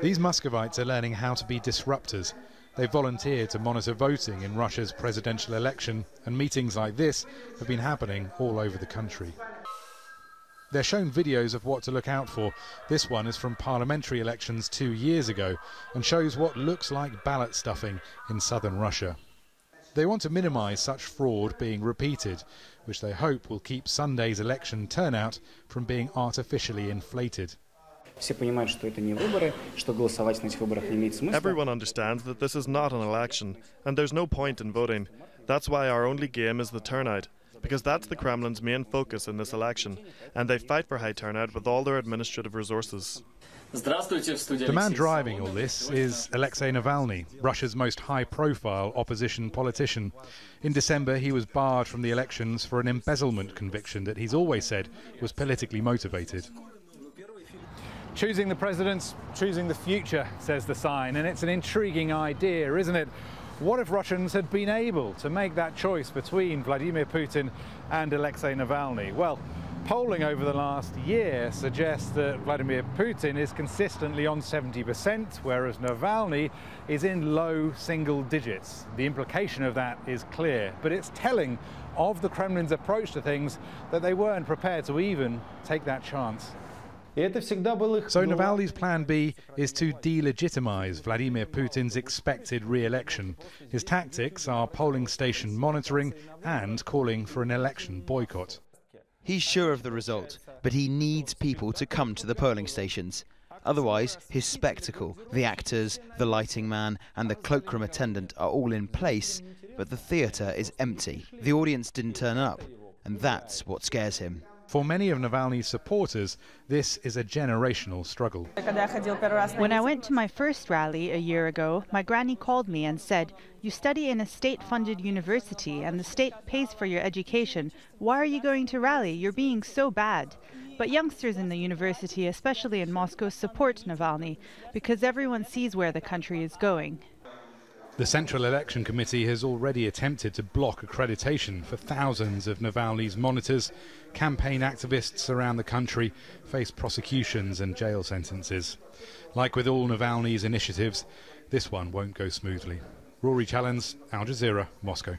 These Muscovites are learning how to be disruptors. They volunteered to monitor voting in Russia's presidential election, and meetings like this have been happening all over the country. They're shown videos of what to look out for. This one is from parliamentary elections 2 years ago and shows what looks like ballot stuffing in southern Russia. They want to minimise such fraud being repeated, which they hope will keep Sunday's election turnout from being artificially inflated. Everyone understands that this is not an election, and there's no point in voting. That's why our only game is the turnout, because that's the Kremlin's main focus in this election, and they fight for high turnout with all their administrative resources. The man driving all this is Alexey Navalny, Russia's most high-profile opposition politician. In December, he was barred from the elections for an embezzlement conviction that he's always said was politically motivated. Choosing the presidents, choosing the future, says the sign, and it's an intriguing idea, isn't it? What if Russians had been able to make that choice between Vladimir Putin and Alexey Navalny? Well, polling over the last year suggests that Vladimir Putin is consistently on 70%, whereas Navalny is in low single digits. The implication of that is clear, but it's telling of the Kremlin's approach to things that they weren't prepared to even take that chance. So Navalny's plan B is to delegitimize Vladimir Putin's expected re-election. His tactics are polling station monitoring and calling for an election boycott. He's sure of the result, but he needs people to come to the polling stations. Otherwise, his spectacle, the actors, the lighting man and the cloakroom attendant are all in place, but the theatre is empty. The audience didn't turn up, and that's what scares him. For many of Navalny's supporters, this is a generational struggle. When I went to my first rally a year ago, my granny called me and said, "You study in a state-funded university and the state pays for your education. Why are you going to rally? You're being so bad." But youngsters in the university, especially in Moscow, support Navalny because everyone sees where the country is going. The Central Election Committee has already attempted to block accreditation for thousands of Navalny's monitors. Campaign activists around the country face prosecutions and jail sentences. Like with all Navalny's initiatives, this one won't go smoothly. Rory, Challands, Al Jazeera, Moscow.